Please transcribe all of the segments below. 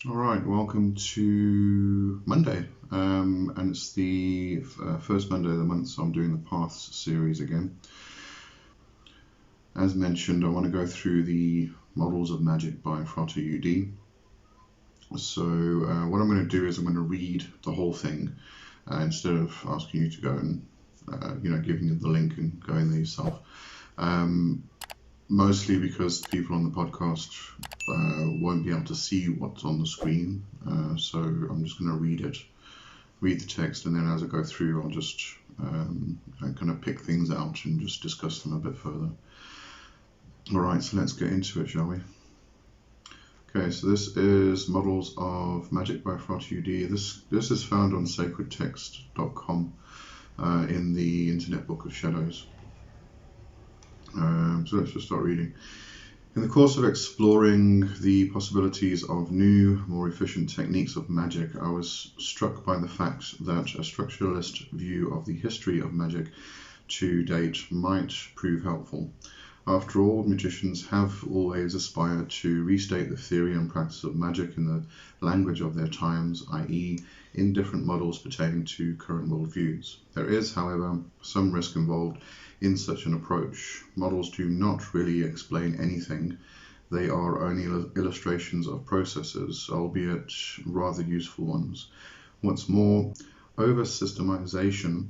All right, welcome to Monday, and it's the first Monday of the month, so I'm doing the Paths series again. As mentioned, I want to go through the models of Magick by Frater UD. So what I'm going to do is I'm going to read the whole thing instead of asking you to go and giving you the link and going there yourself. Mostly because people on the podcast won't be able to see what's on the screen, so I'm just going to read the text, and then as I go through I'll just kind of pick things out and just discuss them a bit further. Alright, so let's get into it, shall we? Okay, so this is Models of Magick by Frater UD. This is found on sacredtext.com in the Internet Book of Shadows. So let's just start reading. In the course of exploring the possibilities of new, more efficient techniques of magic, I was struck by the fact that a structuralist view of the history of magic to date might prove helpful. After all, magicians have always aspired to restate the theory and practice of magic in the language of their times, i.e., in different models pertaining to current worldviews. There is, however, some risk involved in such an approach. Models do not really explain anything. They are only illustrations of processes, albeit rather useful ones. What's more, over-systemization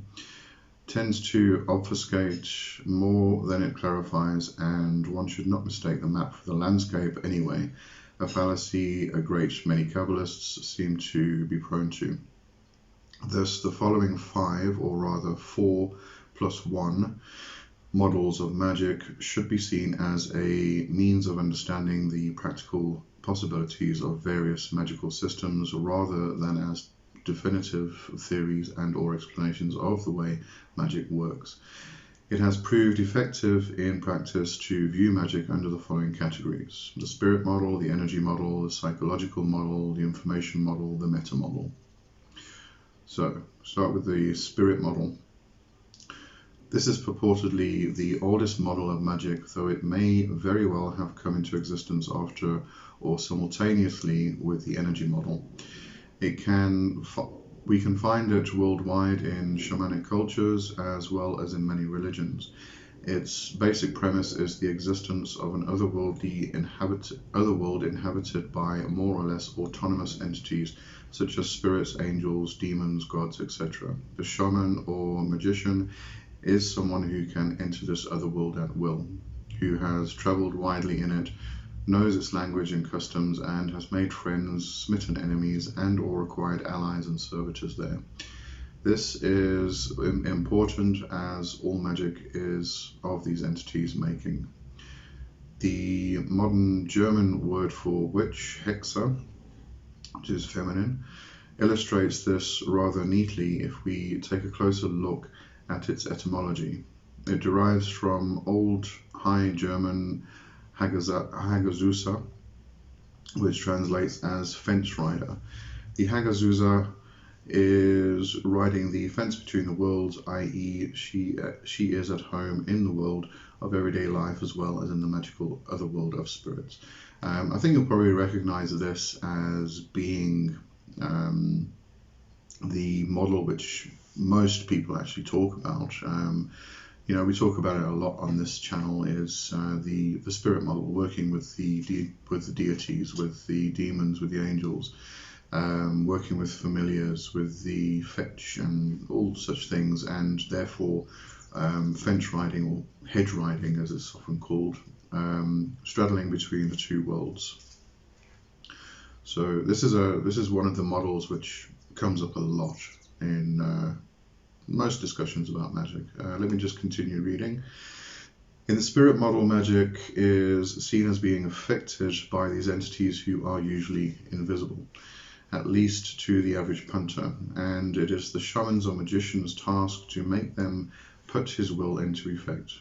tends to obfuscate more than it clarifies, and one should not mistake the map for the landscape anyway, a fallacy a great many Kabbalists seem to be prone to. Thus, the following 5, or rather 4 plus 1 models of magic should be seen as a means of understanding the practical possibilities of various magical systems rather than as definitive theories and or explanations of the way magic works. It has proved effective in practice to view magic under the following categories: the spirit model, the energy model, the psychological model, the information model, the meta model. So, start with the spirit model. This is purportedly the oldest model of magic, though it may very well have come into existence after or simultaneously with the energy model. We can find it worldwide in shamanic cultures as well as in many religions. Its basic premise is the existence of an other world inhabited by more or less autonomous entities such as spirits, angels, demons, gods, etc. The shaman or magician is someone who can enter this other world at will, who has traveled widely in it, knows its language and customs, and has made friends, smitten enemies, and or acquired allies and servitors there. This is important as all magic is of these entities making. The modern German word for witch, Hexe, which is feminine, illustrates this rather neatly if we take a closer look at its etymology. It derives from Old High German Hagazusa, which translates as fence rider. The Hagazusa is riding the fence between the worlds, i.e. she is at home in the world of everyday life as well as in the magical other world of spirits. I think you'll probably recognize this as being the model which most people actually talk about. We talk about it a lot on this channel, is the spirit model, working with the deities, with the demons, with the angels, working with familiars, with the fetch and all such things, and therefore fence riding, or hedge riding as it's often called, straddling between the two worlds. So this is one of the models which comes up a lot in most discussions about magic. Let me just continue reading. In the spirit model, magic is seen as being affected by these entities who are usually invisible, at least to the average punter, and it is the shaman's or magician's task to make them put his will into effect.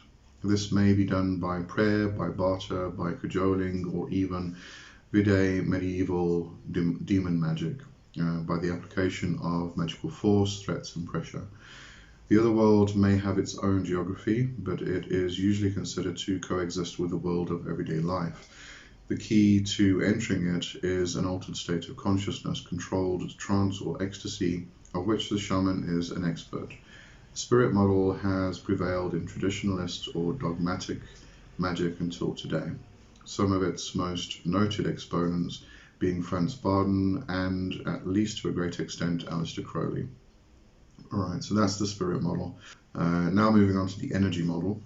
This may be done by prayer, by barter, by cajoling, or even vide medieval demon magic, by the application of magical force, threats, and pressure. The other world may have its own geography, but it is usually considered to coexist with the world of everyday life. The key to entering it is an altered state of consciousness, controlled trance or ecstasy, of which the shaman is an expert. The spirit model has prevailed in traditionalist or dogmatic magic until today, some of its most noted exponents being Franz Barden and, at least to a great extent, Aleister Crowley. Alright, so that's the spirit model. Now moving on to the energy model.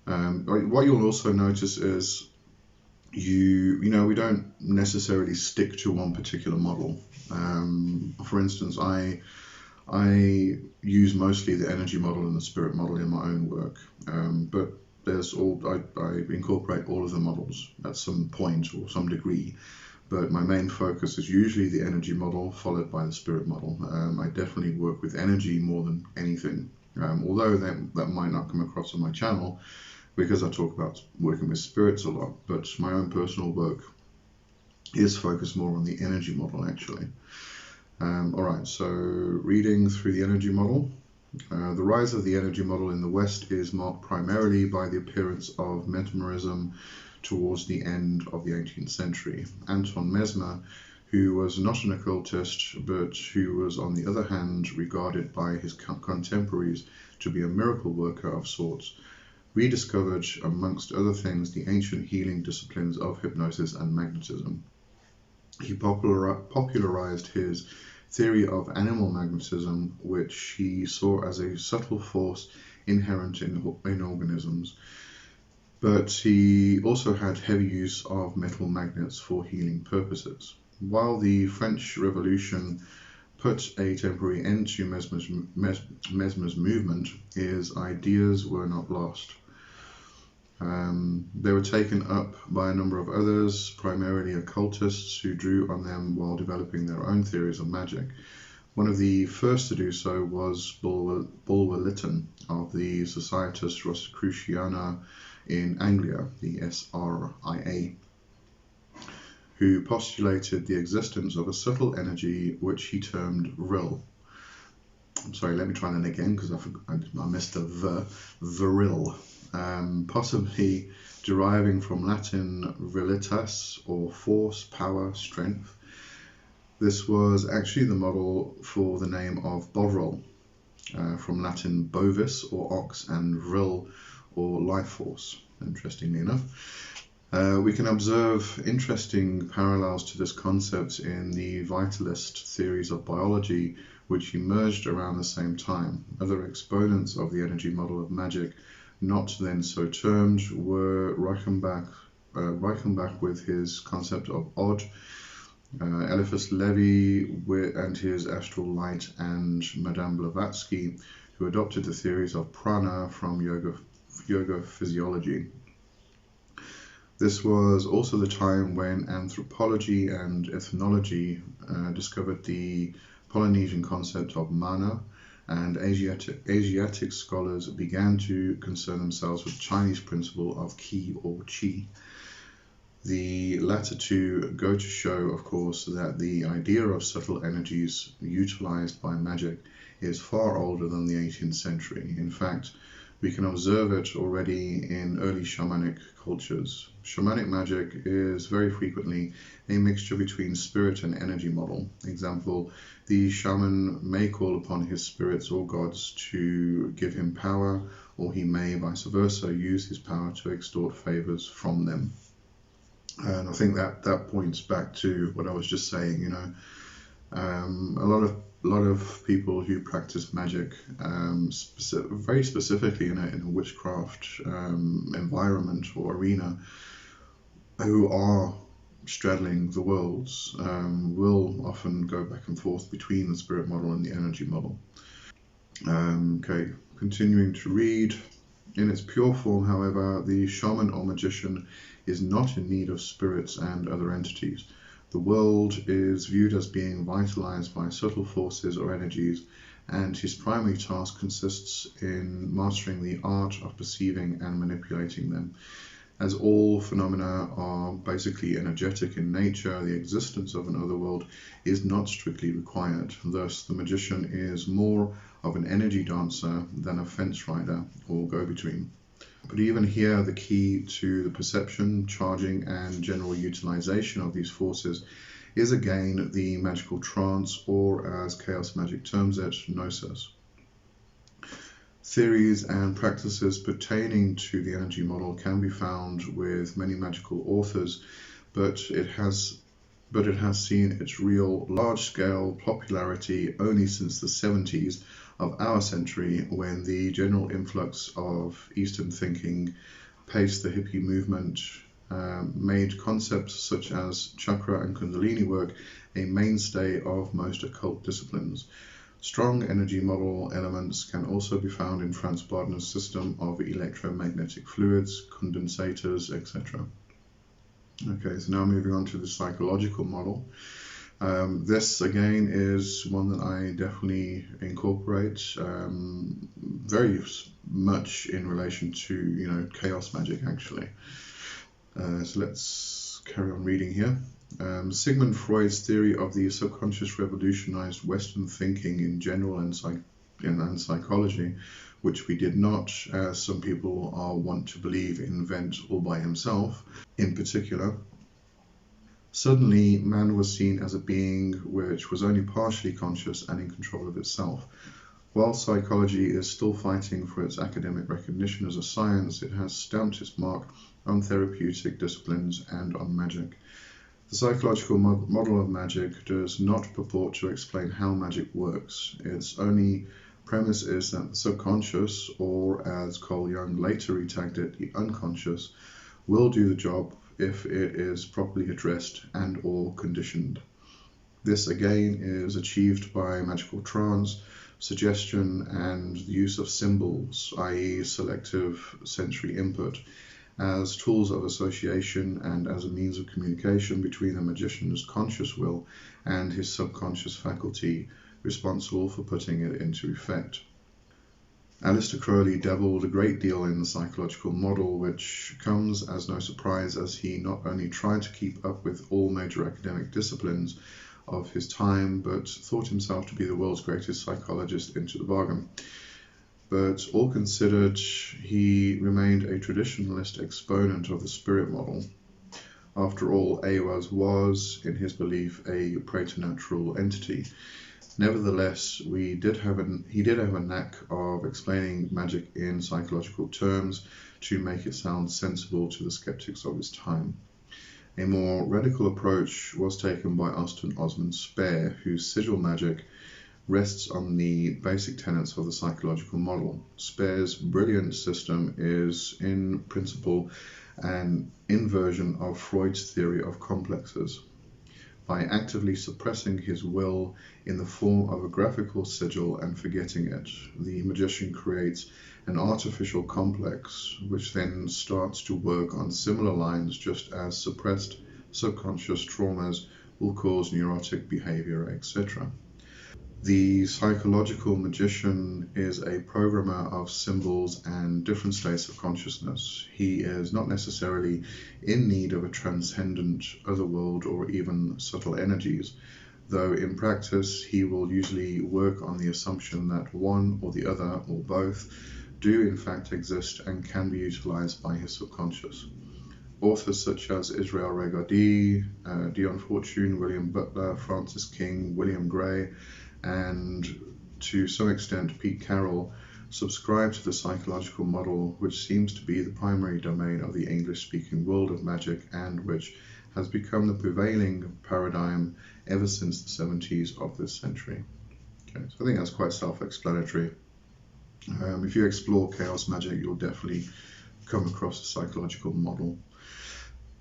What you'll also notice is we don't necessarily stick to one particular model. For instance, I use mostly the energy model and the spirit model in my own work, but I incorporate all of the models at some point or some degree. But my main focus is usually the energy model, followed by the spirit model. I definitely work with energy more than anything, although that might not come across on my channel because I talk about working with spirits a lot. But my own personal work is focused more on the energy model, actually. Alright, so reading through the energy model. The rise of the energy model in the West is marked primarily by the appearance of mesmerism towards the end of the 18th century. Anton Mesmer, who was not an occultist, but who was on the other hand regarded by his contemporaries to be a miracle worker of sorts, rediscovered, amongst other things, the ancient healing disciplines of hypnosis and magnetism. He popularized his theory of animal magnetism, which he saw as a subtle force inherent in organisms. But he also had heavy use of metal magnets for healing purposes. While the French Revolution put a temporary end to Mesmer's movement, his ideas were not lost. They were taken up by a number of others, primarily occultists, who drew on them while developing their own theories of magic. One of the first to do so was Bulwer Lytton of the Societas Rosicruciana in Anglia, the SRIA, who postulated the existence of a subtle energy which he termed vril. I'm sorry, let me try that again because I missed the viril, possibly deriving from Latin viritas, or force, power, strength. This was actually the model for the name of Bovril, from Latin bovis, or ox, and vril, or life force, interestingly enough. We can observe interesting parallels to this concept in the vitalist theories of biology, which emerged around the same time. Other exponents of the energy model of magic, not then so termed, were Reichenbach with his concept of odd, Eliphas Levi and his astral light, and Madame Blavatsky, who adopted the theories of prana from yoga physiology. This was also the time when anthropology and ethnology discovered the Polynesian concept of mana, and Asiatic scholars began to concern themselves with the Chinese principle of qi or qi. The latter two go to show, of course, that the idea of subtle energies utilized by magic is far older than the 18th century. In fact, we can observe it already in early shamanic cultures. Shamanic magic is very frequently a mixture between spirit and energy model. Example, the shaman may call upon his spirits or gods to give him power, or he may, vice versa, use his power to extort favors from them. And I think that points back to what I was just saying. A lot of people who practice magic, very specifically in a witchcraft environment or arena, who are straddling the worlds, will often go back and forth between the spirit model and the energy model. Okay, continuing to read. In its pure form, however, the shaman or magician is not in need of spirits and other entities. The world is viewed as being vitalized by subtle forces or energies, and his primary task consists in mastering the art of perceiving and manipulating them. As all phenomena are basically energetic in nature, the existence of an otherworld is not strictly required. Thus, the magician is more of an energy dancer than a fence rider or go-between. But even here, the key to the perception, charging, and general utilization of these forces is again the magical trance, or as Chaos Magic terms it, gnosis. Theories and practices pertaining to the energy model can be found with many magical authors, but it has seen its real large-scale popularity only since the 70s of our century, when the general influx of Eastern thinking paced the hippie movement, made concepts such as chakra and kundalini work a mainstay of most occult disciplines. Strong energy model elements can also be found in Franz Bardner's system of electromagnetic fluids, condensators, etc. Okay, so now moving on to the psychological model. This again is one that I definitely incorporate very much in relation to chaos magic actually. So let's carry on reading here. Sigmund Freud's theory of the subconscious revolutionized Western thinking in general and psychology, which we did not, as some people are wont to believe, invent all by himself. In particular, suddenly man was seen as a being which was only partially conscious and in control of itself. While psychology is still fighting for its academic recognition as a science, it has stamped its mark on therapeutic disciplines and on magic. The psychological model of magic does not purport to explain how magic works. Its only premise is that the subconscious, or as Carl Jung later retagged it, the unconscious, will do the job if it is properly addressed and or conditioned. This again is achieved by magical trance, suggestion, and the use of symbols, i.e. selective sensory input, as tools of association and as a means of communication between the magician's conscious will and his subconscious faculty responsible for putting it into effect. Aleister Crowley dabbled a great deal in the psychological model, which comes as no surprise, as he not only tried to keep up with all major academic disciplines of his time, but thought himself to be the world's greatest psychologist into the bargain. But all considered, he remained a traditionalist exponent of the spirit model. After all, Aiwass was, in his belief, a preternatural entity. Nevertheless, he did have a knack of explaining magic in psychological terms to make it sound sensible to the skeptics of his time. A more radical approach was taken by Austin Osman Spare, whose sigil magic rests on the basic tenets of the psychological model. Spare's brilliant system is, in principle, an inversion of Freud's theory of complexes. By actively suppressing his will in the form of a graphical sigil and forgetting it, the magician creates an artificial complex, which then starts to work on similar lines, just as suppressed subconscious traumas will cause neurotic behavior, etc. The psychological magician is a programmer of symbols and different states of consciousness. He is not necessarily in need of a transcendent otherworld or even subtle energies, though in practice he will usually work on the assumption that one or the other, or both, do in fact exist and can be utilized by his subconscious. Authors such as Israel Regardie, Dion Fortune, William Butler, Francis King, William Gray, and to some extent Pete Carroll subscribe to the psychological model, which seems to be the primary domain of the English-speaking world of magic and which has become the prevailing paradigm ever since the 70s of this century. Okay, so I think that's quite self-explanatory. If you explore chaos magic, you'll definitely come across a psychological model.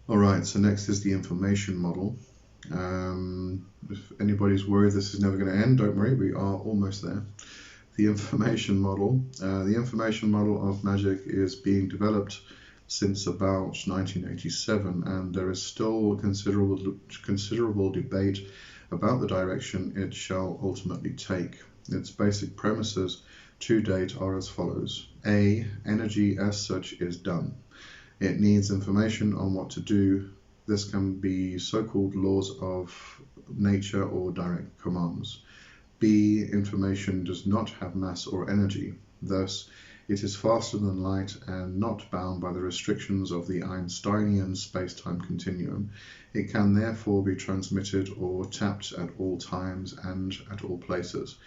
Alright, so next is the information model. If anybody's worried this is never going to end, don't worry, we are almost there. The information model. The information model of magic is being developed since about 1987, and there is still considerable debate about the direction it shall ultimately take. Its basic premises to date are as follows. A. Energy as such is dumb. It needs information on what to do. This can be so-called laws of nature or direct commands. B. Information does not have mass or energy. Thus, It is faster than light and not bound by the restrictions of the Einsteinian space-time continuum. It can therefore be transmitted or tapped at all times and at all places.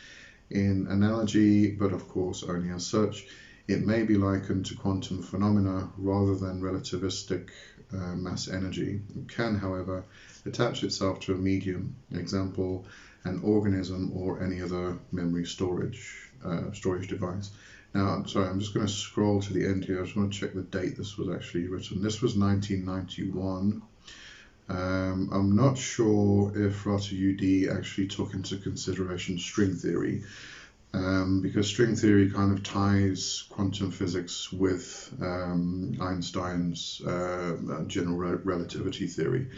In analogy, but of course only as such, it may be likened to quantum phenomena rather than relativistic mass energy. It can, however, attach itself to a medium, example, an organism or any other memory storage device. Now, I'm sorry, I'm just going to scroll to the end here. I just want to check the date this was actually written. This was 1991. I'm not sure if Rata UD actually took into consideration string theory, because string theory kind of ties quantum physics with Einstein's general relativity theory,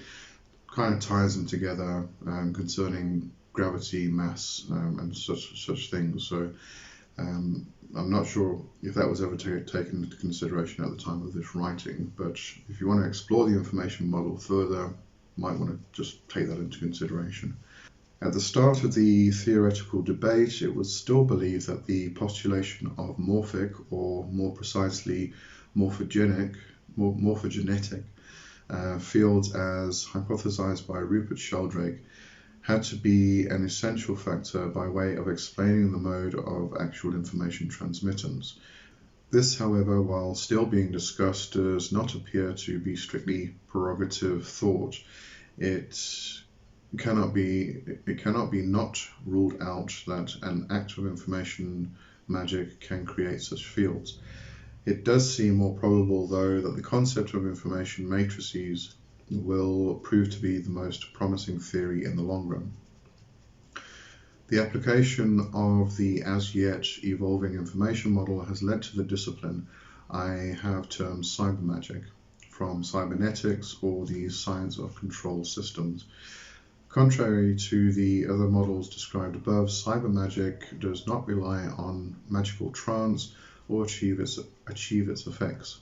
kind of ties them together concerning gravity, mass, and such things. So I'm not sure if that was ever taken into consideration at the time of this writing, but if you want to explore the information model further, you might want to just take that into consideration. At the start of the theoretical debate, it was still believed that the postulation of morphic, or more precisely morphogenetic fields as hypothesized by Rupert Sheldrake had to be an essential factor by way of explaining the mode of actual information transmittance. This, however, while still being discussed, does not appear to be strictly prerogative thought. It cannot be not ruled out that an act of information magic can create such fields. It does seem more probable, though, that the concept of information matrices will prove to be the most promising theory in the long run. The application of the as yet evolving information model has led to the discipline I have termed cybermagic, from cybernetics or the science of control systems. Contrary to the other models described above, cybermagic does not rely on magical trance or to achieve its effects.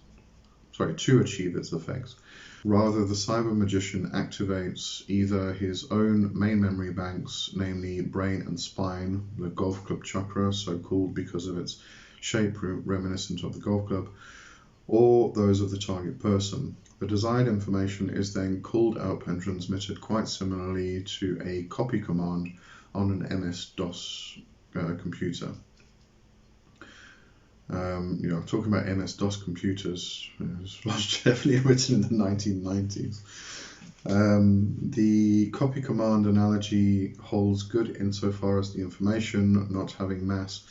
Rather, the cyber magician activates either his own main memory banks, namely brain and spine, the golf club chakra, so called because of its shape reminiscent of the golf club, or those of the target person. The desired information is then called up and transmitted quite similarly to a copy command on an MS-DOS computer. Talking about MS-DOS computers, it was definitely written in the 1990s. The copy command analogy holds good insofar as the information, not having mass,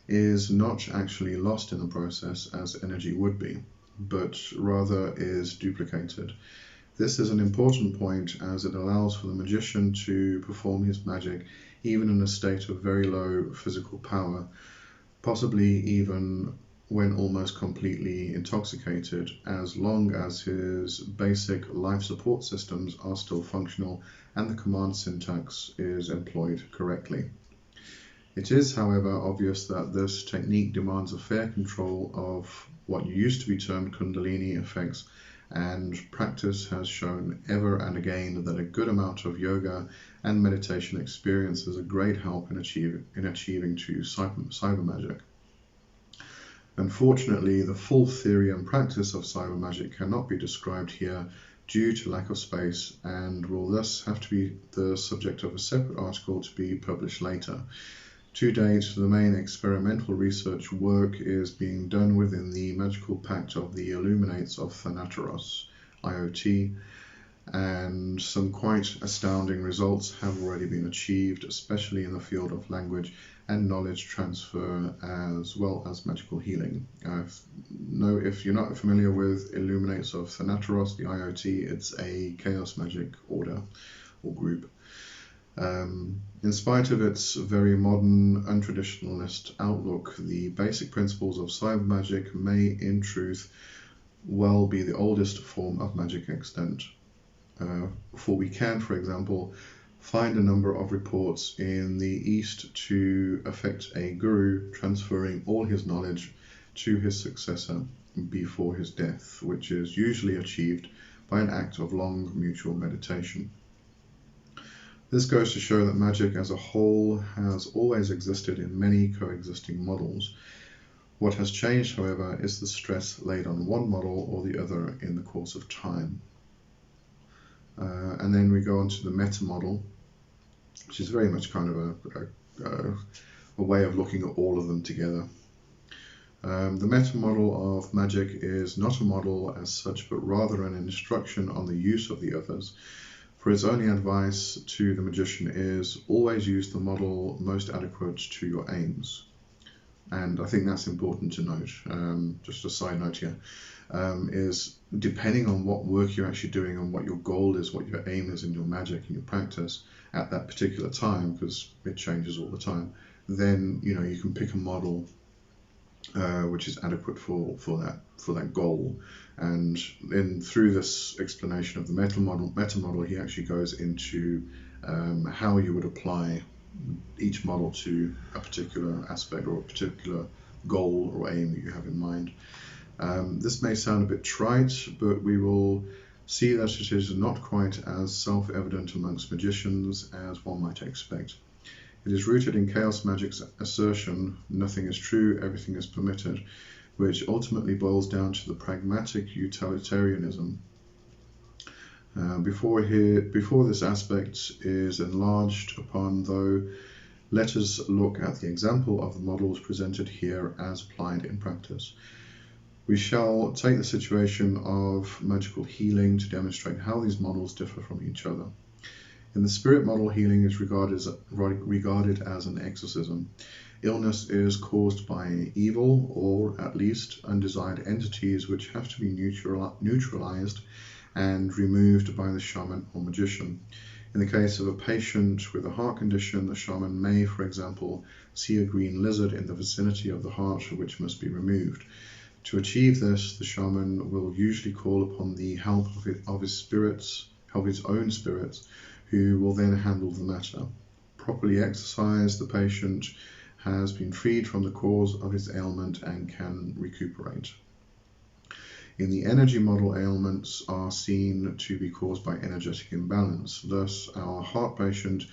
is not actually lost in the process as energy would be, but rather is duplicated. This is an important point as it allows for the magician to perform his magic even in a state of very low physical power, possibly even when almost completely intoxicated, as long as his basic life support systems are still functional and the command syntax is employed correctly. It is, however, obvious that this technique demands a fair control of what used to be termed Kundalini effects, and practice has shown ever and again that a good amount of yoga and meditation experience is a great help in achieving cyber magic. Unfortunately, the full theory and practice of cyber magic cannot be described here due to lack of space, and will thus have to be the subject of a separate article to be published later. To date, the main experimental research work is being done within the Magical Pact of the Illuminates of Thanateros, IoT, and some quite astounding results have already been achieved, especially in the field of language and knowledge transfer, as well as magical healing. If you're not familiar with Illuminates of Thanateros, the IoT, it's a chaos magic order or group. In spite of its very modern, untraditionalist outlook, the basic principles of cyber magic may, in truth, well be the oldest form of magic extant. For we can, for example, find a number of reports in the East to affect a guru transferring all his knowledge to his successor before his death, which is usually achieved by an act of long mutual meditation. This goes to show that magic as a whole has always existed in many coexisting models. What has changed, however, is the stress laid on one model or the other in the course of time. And then we go on to the meta model, which is very much kind of a way of looking at all of them together. The meta model of Magick is not a model as such, but rather an instruction on the use of the others. For its only advice to the magician is always use the model most adequate to your aims. And I think that's important to note. Just a side note here, is depending on what work you're actually doing and what your goal is, what your aim is in your magic, in your practice at that particular time, because it changes all the time, then you can pick a model which is adequate for that goal. And then through this explanation of the meta model, he actually goes into how you would apply each model to a particular aspect or a particular goal or aim that you have in mind. This may sound a bit trite, but we will see that it is not quite as self-evident amongst magicians as one might expect. It is rooted in chaos magic's assertion, nothing is true, everything is permitted, which ultimately boils down to the pragmatic utilitarianism. Before this aspect is enlarged upon, though, let us look at the example of the models presented here as applied in practice. We shall take the situation of magical healing to demonstrate how these models differ from each other. In the spirit model, healing is regarded as an exorcism. Illness is caused by evil, or at least undesired entities which have to be neutralized and removed by the shaman or magician. In the case of a patient with a heart condition, the shaman may, for example, see a green lizard in the vicinity of the heart which must be removed. To achieve this, the shaman will usually call upon the help of his own spirits, who will then handle the matter. Properly exercised, the patient has been freed from the cause of his ailment and can recuperate. In the energy model, ailments are seen to be caused by energetic imbalance. Thus, our heart patient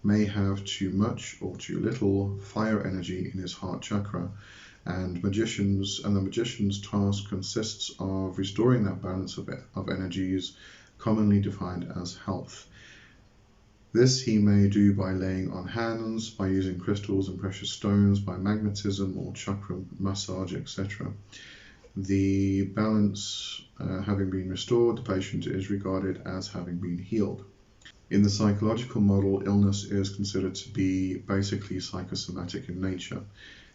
may have too much or too little fire energy in his heart chakra, and the magician's task consists of restoring that balance of energies, commonly defined as health. This he may do by laying on hands, by using crystals and precious stones, by magnetism or chakra massage, etc. The balance having been restored, the patient is regarded as having been healed. In the psychological model, illness is considered to be basically psychosomatic in nature.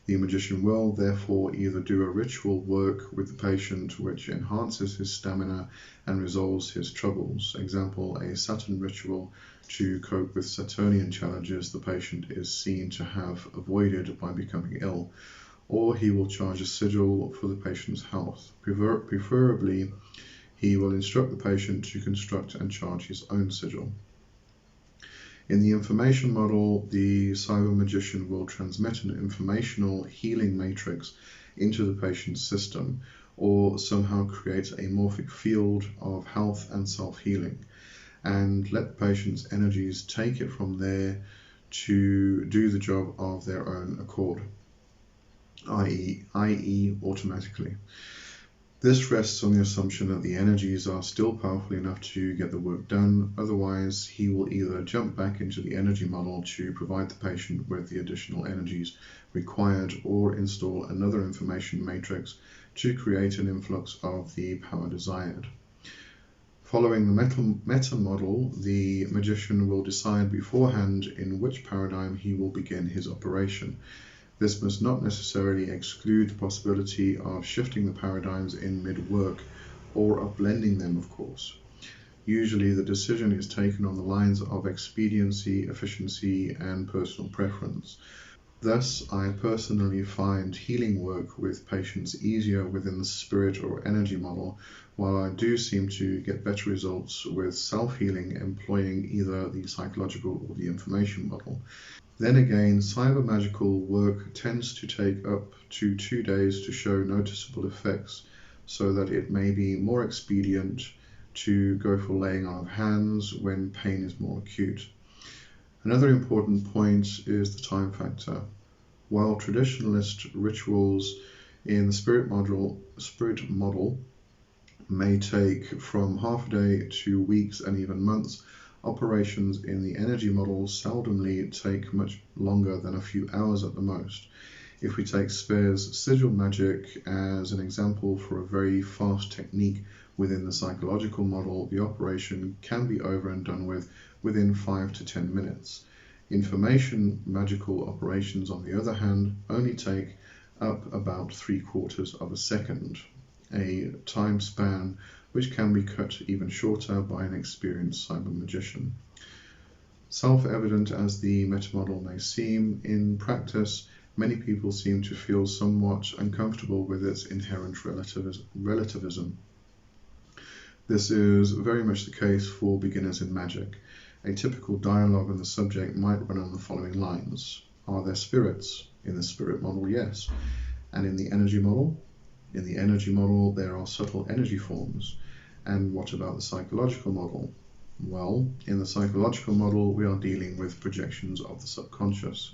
The magician will therefore either do a ritual work with the patient which enhances his stamina and resolves his troubles. Example, a Saturn ritual to cope with Saturnian challenges the patient is seen to have avoided by becoming ill, or he will charge a sigil for the patient's health. Preferably, he will instruct the patient to construct and charge his own sigil. In the information model, the cyber magician will transmit an informational healing matrix into the patient's system, or somehow create a morphic field of health and self-healing, and let the patient's energies take it from there to do the job of their own accord, i.e. automatically. This rests on the assumption that the energies are still powerful enough to get the work done, otherwise he will either jump back into the energy model to provide the patient with the additional energies required, or install another information matrix to create an influx of the power desired. Following the meta model, the magician will decide beforehand in which paradigm he will begin his operation. This must not necessarily exclude the possibility of shifting the paradigms in mid-work, or of blending them, of course. Usually the decision is taken on the lines of expediency, efficiency, and personal preference. Thus, I personally find healing work with patients easier within the spirit or energy model, while I do seem to get better results with self-healing employing either the psychological or the information model. Then again, cyber magical work tends to take up to 2 days to show noticeable effects, so that it may be more expedient to go for laying on of hands when pain is more acute. Another important point is the time factor. While traditionalist rituals in the spirit model may take from half a day to weeks and even months. Operations in the energy model seldomly take much longer than a few hours at the most. If we take Speer's sigil magic as an example for a very fast technique within the psychological model, the operation can be over and done with within 5 to 10 minutes. Information magical operations, on the other hand, only take up about 3/4 of a second, a time span which can be cut even shorter by an experienced cyber magician. Self-evident as the metamodel may seem, in practice, many people seem to feel somewhat uncomfortable with its inherent relativism. This is very much the case for beginners in magic. A typical dialogue on the subject might run on the following lines. Are there spirits? In the spirit model, yes. And in the energy model? In the energy model, there are subtle energy forms. And what about the psychological model? Well, in the psychological model, we are dealing with projections of the subconscious.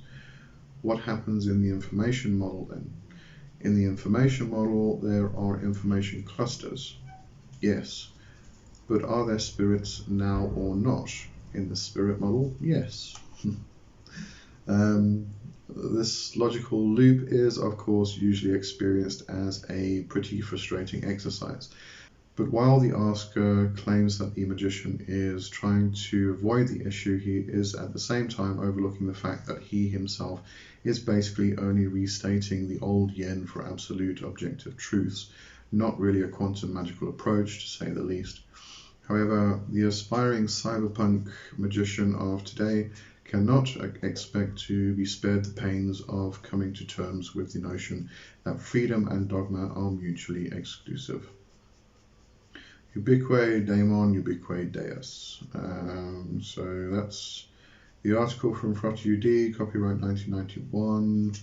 What happens in the information model then? In the information model, there are information clusters. Yes. But are there spirits now or not? In the spirit model, yes. This logical loop is, of course, usually experienced as a pretty frustrating exercise. But while the asker claims that the magician is trying to avoid the issue, he is at the same time overlooking the fact that he himself is basically only restating the old yen for absolute objective truths, not really a quantum magical approach, to say the least. However, the aspiring cyberpunk magician of today cannot expect to be spared the pains of coming to terms with the notion that freedom and dogma are mutually exclusive. Ubique daemon, ubique deus. So that's the article from Frotter UD, copyright 1991.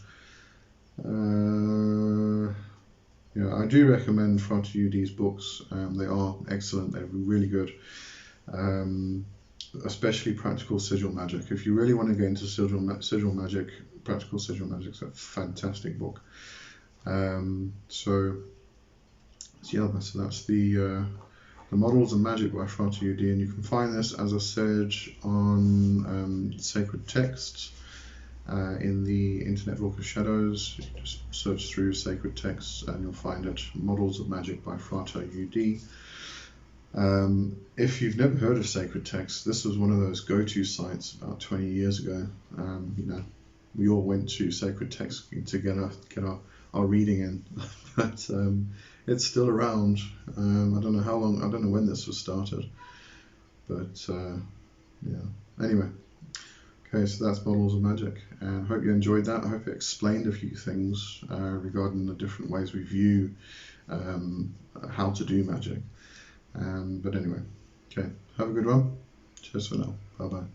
Yeah, I do recommend Frotter UD's books. They are excellent. They're really good. Especially Practical Sigil Magic. If you really want to get into sigil magic, Practical Sigil Magic is a fantastic book. So that's the Models of Magic by Frotter UD, and you can find this, as I said, on Sacred Texts in the Internet Book of Shadows. You just search through Sacred Texts and you'll find it. Models of Magic by Frotter UD. If you've never heard of Sacred Texts, this was one of those go-to sites about 20 years ago. We all went to Sacred Texts to get our reading in, but it's still around. I don't know how long, I don't know when this was started, but anyway. Okay, so that's Models of Magic, and I hope you enjoyed that. I hope it explained a few things regarding the different ways we view how to do magic. But anyway, okay, have a good one. Cheers for now. Bye bye.